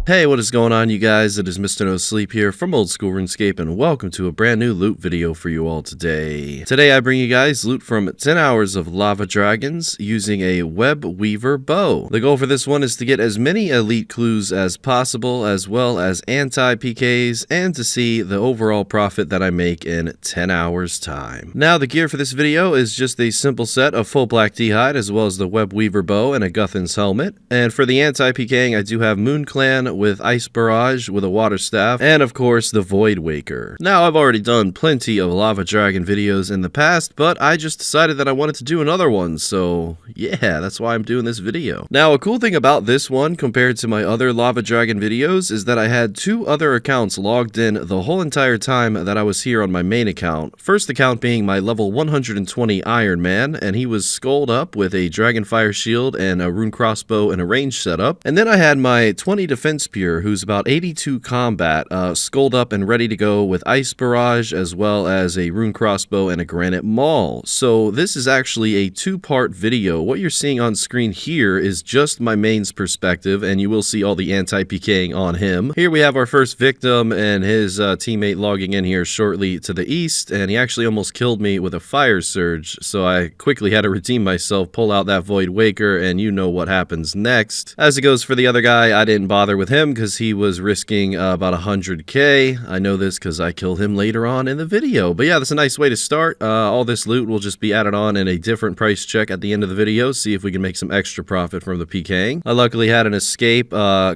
Hey, what is going on, you guys? It is Mr. No Sleep here from Old School RuneScape, and welcome to a brand new loot video for you all today. Today I bring you guys loot from 10 hours of lava dragons using a web weaver bow. The goal for this one is to get as many elite clues as possible, as well as anti-PKs, and to see the overall profit that I make in 10 hours time. Now, the gear for this video is just a simple set of full black D-hide, as well as the web weaver bow and a Guthan's helmet. And for the anti-PKing, I do have Moon Clan with Ice Barrage with a water staff, and of course the Void Waker. Now, I've already done plenty of lava dragon videos in the past, but I just decided that I wanted to do another one, so yeah, that's why I'm doing this video. Now, a cool thing about this one compared to my other lava dragon videos is that I had two other accounts logged in the whole entire time that I was here on my main account. First account being my level 120 Iron Man, and he was skulled up with a Dragonfire shield and a rune crossbow and a range setup. And then I had my 20 defense Spear, who's about 82 combat, skulled up and ready to go with Ice Barrage, as well as a rune crossbow and a granite maul. So this is actually a two-part video. What you're seeing on screen here is just my main's perspective, and you will see all the anti-PKing on him. Here we have our first victim and his teammate logging in here shortly to the east, and he actually almost killed me with a fire surge, so I quickly had to redeem myself, pull out that Void Waker, and you know what happens next. As it goes for the other guy, I didn't bother with him because he was risking about 100k. I know this because I killed him later on in the video. But yeah, that's a nice way to start. All this loot will just be added on in a different price check at the end of the video, see if we can make some extra profit from the PKing. I luckily had an escape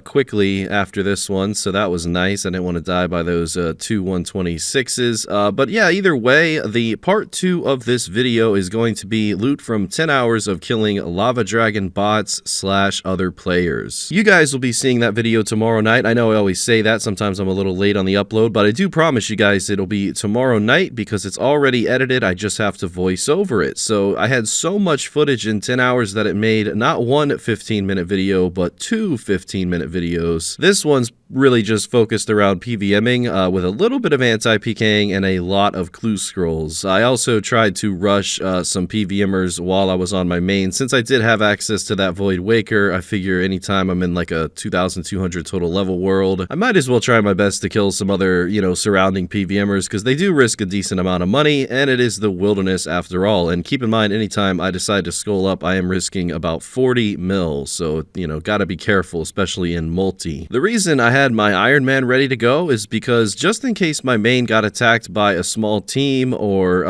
quickly after this one, so that was nice. I didn't want to die by those two 126s. But yeah, either way, the part 2 of this video is going to be loot from 10 hours of killing lava dragon bots / other players. You guys will be seeing that video tomorrow night. I know I always say that, sometimes I'm a little late on the upload, but I do promise you guys it'll be tomorrow night because it's already edited. I just have to voice over it. So I had so much footage in 10 hours that it made not one 15-minute video, but two 15-minute videos. This one's really just focused around PVMing with a little bit of anti-PKing and a lot of clue scrolls. I also tried to rush some PVMers while I was on my main. Since I did have access to that Void Waker, I figure anytime I'm in like a 2,200 total level world, I might as well try my best to kill some other, surrounding PVMers because they do risk a decent amount of money, and it is the wilderness after all. And keep in mind, anytime I decide to skull up, I am risking about 40 mil, so, gotta be careful, especially in multi. The reason I had my Iron Man ready to go is because just in case my main got attacked by a small team or,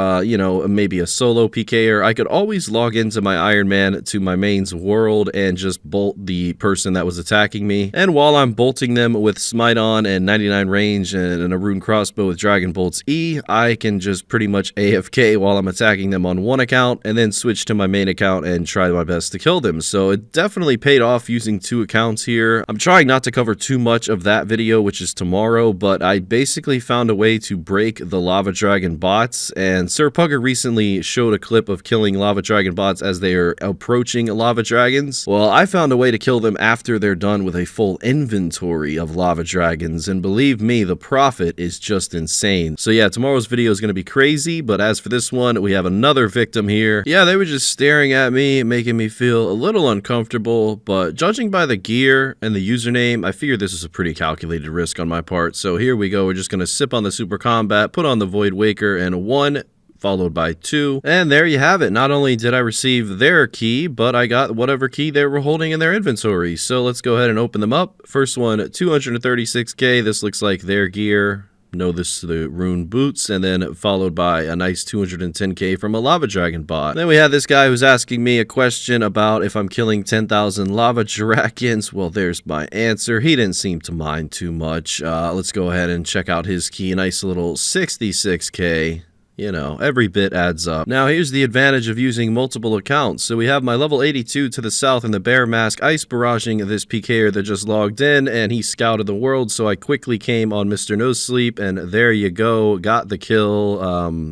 maybe a solo PKer, I could always log into my Iron Man to my main's world and just bolt the person that was attacking me. And while I'm bolting them with Smite on and 99 range and a rune crossbow with Dragon Bolt's E, I can just pretty much AFK while I'm attacking them on one account and then switch to my main account and try my best to kill them. So it definitely paid off using two accounts here. I'm trying not to cover too much of that video, which is tomorrow, but I basically found a way to break the lava dragon bots, and Sir Pugger recently showed a clip of killing lava dragon bots as they are approaching lava dragons. Well, I found a way to kill them after they're done with a full inventory of lava dragons, and believe me, the profit is just insane. So yeah, tomorrow's video is going to be crazy, but as for this one, we have another victim here. Yeah, they were just staring at me, making me feel a little uncomfortable, but judging by the gear and the username, I figured this was a pretty calculated risk on my part. So here we go. We're just going to sip on the super combat, put on the Void Waker, and one followed by two. And there you have it. Not only did I receive their key, but I got whatever key they were holding in their inventory. So let's go ahead and open them up. First one, 236k. This looks like their gear. No, this is the rune boots, and then followed by a nice 210k from a lava dragon bot. Then we have this guy who's asking me a question about if I'm killing 10,000 lava dragons. Well, there's my answer. He didn't seem to mind too much. Let's go ahead and check out his key. Nice little 66k. Every bit adds up. Now, here's the advantage of using multiple accounts. So we have my level 82 to the south in the Bear Mask ice barraging this PKer that just logged in, and he scouted the world, so I quickly came on Mr. No Sleep, and there you go, got the kill.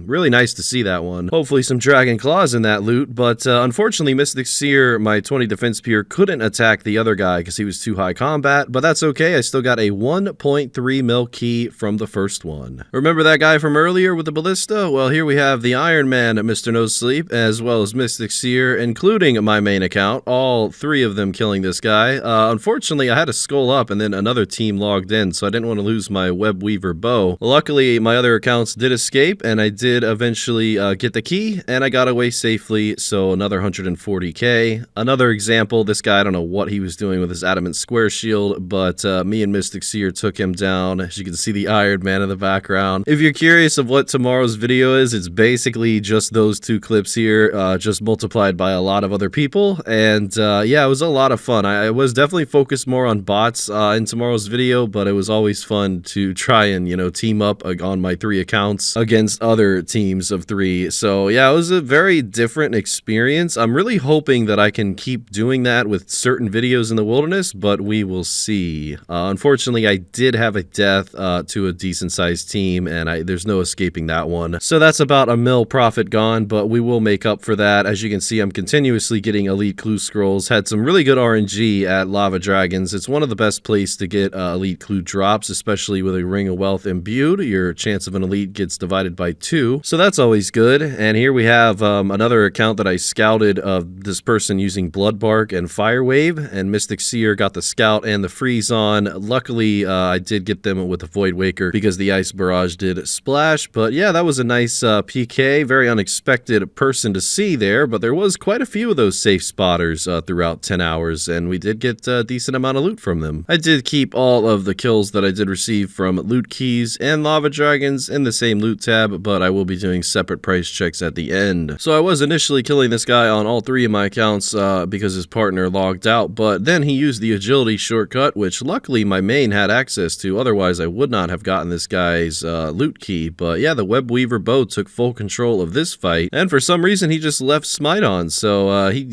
Really nice to see that one. Hopefully some Dragon Claws in that loot, but unfortunately, Mystic Seer, my 20 defense peer, couldn't attack the other guy because he was too high combat, but that's okay. I still got a 1.3 mil key from the first one. Remember that guy from earlier with the ballista? Well, here we have the Iron Man, Mr. No Sleep, as well as Mystic Seer, including my main account, all three of them killing this guy. Unfortunately, I had to skull up and then another team logged in, so I didn't want to lose my Web Weaver bow. Luckily, my other accounts did escape, and I did eventually get the key, and I got away safely, so another 140k. Another example, this guy, I don't know what he was doing with his adamant square shield, but me and Mystic Seer took him down. As you can see the Iron Man in the background. If you're curious of what tomorrow's video is, it's basically just those two clips here, just multiplied by a lot of other people, and yeah, it was a lot of fun. I was definitely focused more on bots in tomorrow's video, but it was always fun to try and, you know, team up on my 3 accounts against other teams of 3. So yeah, it was a very different experience. I'm really hoping that I can keep doing that with certain videos in the wilderness, but we will see. Unfortunately, I did have a death to a decent sized team, and there's no escaping that one. So that's about a mil profit gone, but we will make up for that. As you can see, I'm continuously getting elite clue scrolls. Had some really good RNG at Lava Dragons. It's one of the best places to get elite clue drops, especially with a Ring of Wealth imbued. Your chance of an elite gets divided by 2, so that's always good. And here we have another account that I scouted of this person using Blood Bark and Fire Wave, and Mystic Seer got the scout and the freeze on. Luckily, I did get them with the Void Waker because the Ice Barrage did splash. But yeah, that was a nice PK. Very unexpected person to see there, but there was quite a few of those safe spotters throughout 10 hours, and we did get a decent amount of loot from them. I did keep all of the kills that I did receive from loot keys and Lava Dragons in the same loot tab, but I will be doing separate price checks at the end. So I was initially killing this guy on all 3 of my accounts because his partner logged out, but then he used the agility shortcut, which luckily my main had access to. Otherwise, I would not have gotten this guy's loot key. But yeah, the Web Weaver bow took full control of this fight, and for some reason he just left Smite on. So he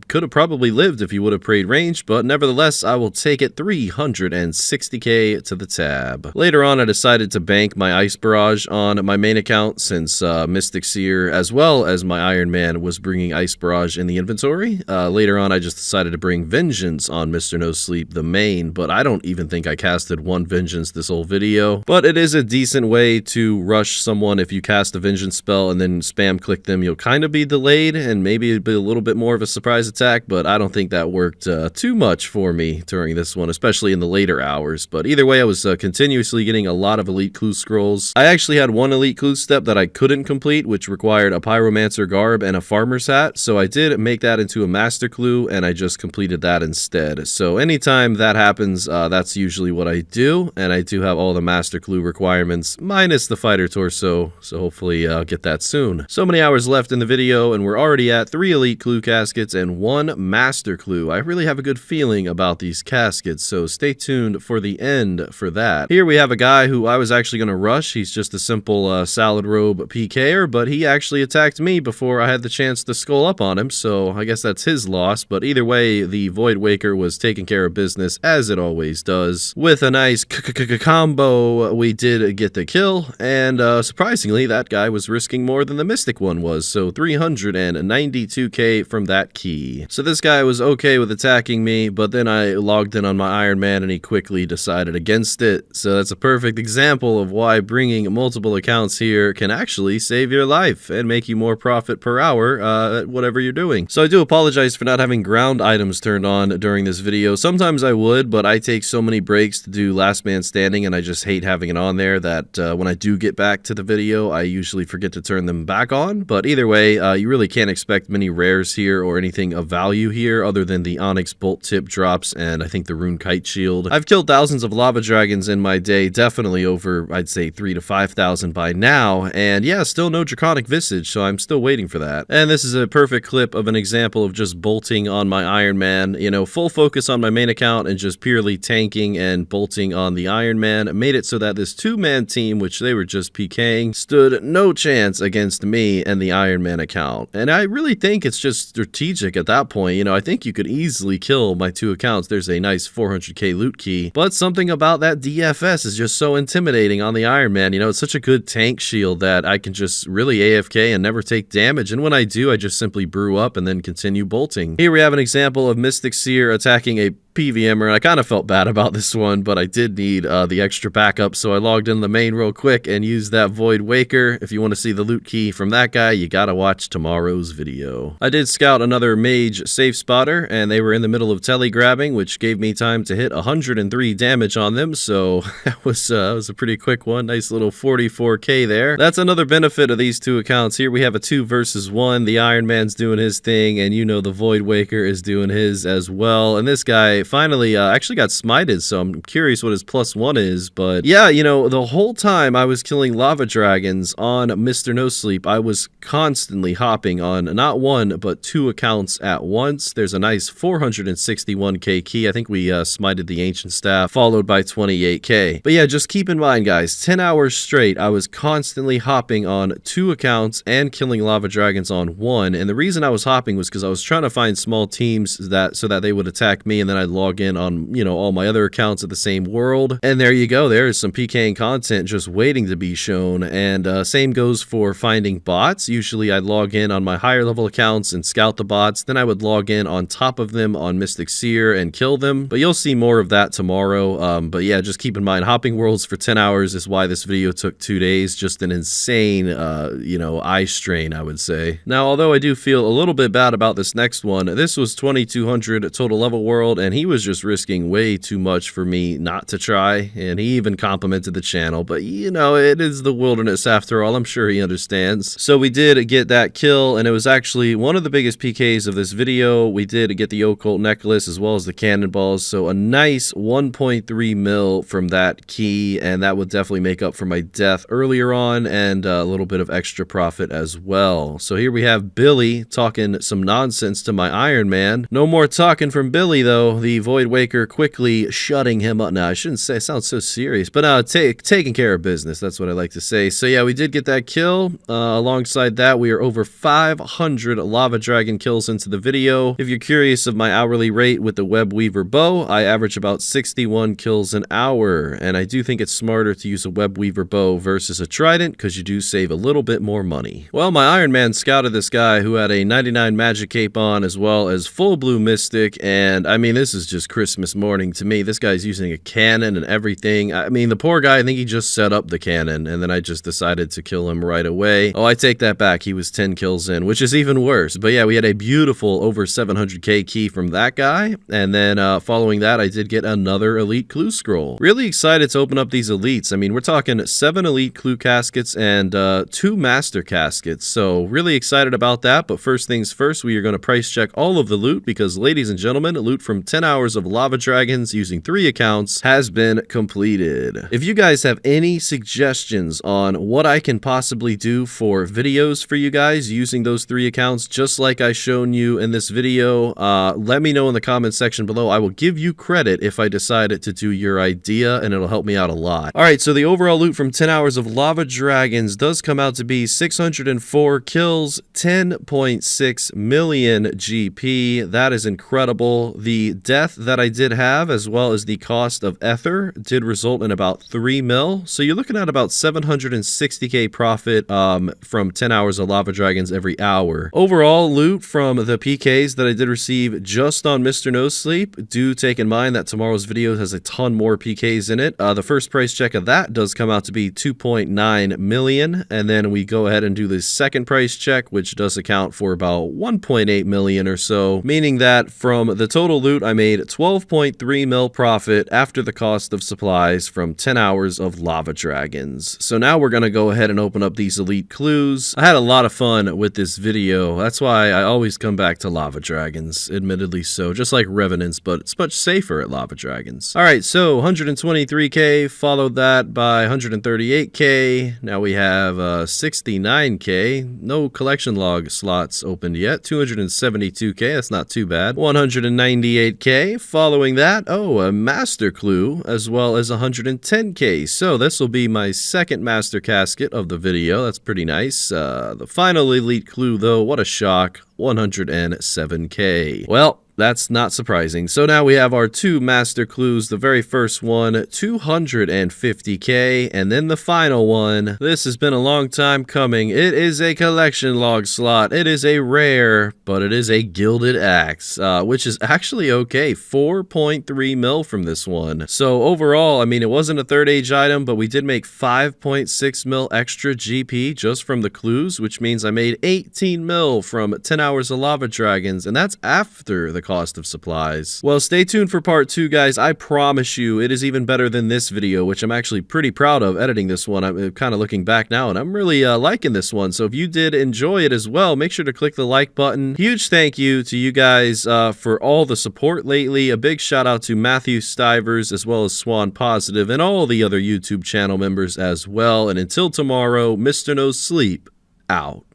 could have probably lived if he would have prayed range, but nevertheless, I will take it. 360k to the tab. Later on, I decided to bank my Ice Barrage on my main account since Mystic Seer as well as my Iron Man was bringing Ice Barrage in the inventory. Later on, I just decided to bring Vengeance on Mr. No Sleep, the main, but I don't even think I casted one Vengeance this whole video. But it is a decent way to rush someone. If you cast a Vengeance spell and then spam click them, you'll kind of be delayed, and maybe it'd be a little bit more of a surprise attack, but I don't think that worked too much for me during this one, especially in the later hours. But either way, I was continuously getting a lot of elite clue scrolls. I actually had one elite clue step that I couldn't complete, which required a Pyromancer garb and a farmer's hat, so I did make that into a master clue, and I just completed that instead. So anytime that happens, that's usually what I do, and I do have all the master clue requirements minus the fighter torso, so hopefully I'll get that soon. So many hours left in the video, and we're already at 3 elite clue caskets and 1 master clue. I really have a good feeling about these caskets, so stay tuned for the end for that. Here we have a guy who I was actually going to rush. He's just a simple salad robe PKer, but he actually attacked me before I had the chance to skull up on him, so I guess that's his loss. But either way, the Void Waker was taking care of business as it always does. With a nice combo, we did get the kill, and surprisingly, that guy was risking more than the Mystic one was, so 392k from that key. So this guy was okay with attacking me, but then I logged in on my Iron Man and he quickly decided against it. So that's a perfect example of why bringing multiple accounts here can actually save your life and make you more profit per hour at whatever you're doing. So I do apologize for not having ground items turned on during this video. Sometimes I would, but I take so many breaks to do last man standing and I just hate having it on there that when I do get back to the video, I usually forget to turn them back on. But either way, you really can't expect many rares here or anything of value here other than the Onyx Bolt Tip drops and I think the Rune Kite Shield. I've killed thousands of Lava Dragons in my day, definitely over, I'd say 3,000 to 5,000 by now, and yeah, still no Draconic Visage, so I'm still waiting for that. And this is a perfect clip of an example of just bolting on my Iron Man, you know, full focus on my main account and just purely tanking and bolting on the Iron Man. It made it so that this 2-man team, which they were just PKing, stood no chance against me and the Iron Man account. And I really think it's just strategic at that point. You know, I think you could easily kill my 2 accounts. There's a nice 400k loot key, but something about that DFS is just so intimidating on the Iron Man. You know, it's such a good tank shield that I can just really AFK and never take damage, and when I do, I just simply brew up and then continue bolting. Here we have an example of Mystic Seer attacking a PVMer, and I kind of felt bad about this one, but I did need the extra backup, so I logged in the main real quick and used that Void Waker. If you want to see the loot key from that guy, you gotta watch tomorrow's video. I did scout another mage safe spotter, and they were in the middle of telegrabbing, which gave me time to hit 103 damage on them, so that was a pretty quick one. Nice little 44k there. That's another benefit of these two accounts. Here we have a 2 versus 1. The Iron Man's doing his thing, and you know the Void Waker is doing his as well. And this guy finally actually got smited, so I'm curious what his +1 is. But yeah, you know, the whole time I was killing lava dragons on Mr. No Sleep, I was constantly hopping on not 1 but 2 accounts at once. There's a nice 461k key. I think we smited the Ancient Staff, followed by 28k. But yeah, just keep in mind, guys, 10 hours straight, I was constantly hopping on 2 accounts and killing lava dragons on 1. And the reason I was hopping was because I was trying to find small teams so that they would attack me, and then I'd log in on, you know, all my other accounts at the same world. And there you go. There's some PKing content just waiting to be shown. And same goes for finding bots. Usually I'd log in on my higher level accounts and scout the bots. Then I would log in on top of them on Mystic Seer and kill them. But you'll see more of that tomorrow. But yeah, just keep in mind, hopping worlds for 10 hours is why this video took 2 days. Just an insane, you know, eye strain, I would say. Now, although I do feel a little bit bad about this next one, this was 2200 total level world, and he was just risking way too much for me not to try. And he even complimented the channel, but you know, it is the wilderness after all. I'm sure he understands. So we did get that kill, and it was actually one of the biggest PKs of this video. We did get the occult necklace as well as the cannonballs, so a nice 1.3 mil from that key, and that would definitely make up for my death earlier on, and a little bit of extra profit as well. So here we have Billy talking some nonsense to my Iron Man. No more talking from Billy though. The Void Waker quickly shutting him up. Now I shouldn't say, it sounds so serious, but taking care of business, that's what I like to say. So yeah, we did get that kill. Alongside that, we are over 500 lava dragon kills into the video. If you're curious of my hourly rate with the Web Weaver bow, I average about 61 kills an hour, and I do think it's smarter to use a Web Weaver bow versus a trident because you do save a little bit more money. Well, my Iron Man scouted this guy who had a 99 magic cape on as well as full blue mystic, and I mean, this is just Christmas morning to me. This guy's using a cannon and everything. I mean, the poor guy, I think he just set up the cannon, and then I just decided to kill him right away. Oh, I take that back. He was 10 kills in, which is even worse. But yeah, we had a beautiful over 700k key from that guy, and then following that, I did get another elite clue scroll. Really excited to open up these elites. I mean, we're talking 7 elite clue caskets and 2 master caskets, so really excited about that. But first things first, we are going to price check all of the loot because, ladies and gentlemen, loot from 10 hours of lava dragons using 3 accounts has been completed. If you guys have any suggestions on what I can possibly do for videos for you guys using those 3 accounts, just like I shown you in this video, let me know in the comment section below. I will give you credit if I decide to do your idea, and it'll help me out a lot. Alright, so the overall loot from 10 hours of lava dragons does come out to be 604 kills, 10.6 million GP. That is incredible. The death that I did have, as well as the cost of ether, did result in about 3 mil. So you're looking at about 760k profit from 10 hours of lava dragons every hour. Overall loot from the PKs that I did receive just on Mr. No Sleep, do take in mind that tomorrow's video has a ton more PKs in it. The first price check of that does come out to be 2.9 million, and then we go ahead and do the second price check, which does account for about 1.8 million or so, meaning that from the total loot I made 12.3 mil profit after the cost of supplies from 10 hours of lava dragons. So now we're gonna go ahead and open up these elite clues. I had a lot of fun with this video. That's why I always come back to lava dragons, admittedly so, just like revenants, but it's much safer at lava dragons. Alright, so 123k, followed that by 138k. Now we have 69k. No collection log slots opened yet. 272k, that's not too bad. 198k. Following that, oh, a master clue, as well as 110k. So this will be my second master casket of the video. That's pretty nice. The final elite clue, though, what a shock. 107k. Well, that's not surprising. So now we have our two master clues. The very first one, 250k, and then the final one. This has been a long time coming. It is a collection log slot. It is a rare, but it is a gilded axe, which is actually okay. 4.3 mil from this one. So overall, I mean, it wasn't a third age item, but we did make 5.6 mil extra GP just from the clues, which means I made 18 mil from 10 hours of Lava Dragons, and that's after the cost of supplies. Well, stay tuned for part 2, guys. I promise you it is even better than this video, which I'm actually pretty proud of editing this one. I'm kind of looking back now, and I'm really liking this one. So if you did enjoy it as well, make sure to click the like button. Huge thank you to you guys for all the support lately. A big shout out to Matthew Stivers, as well as SwanPositive, and all the other YouTube channel members as well. And until tomorrow, Mr. No Sleep out.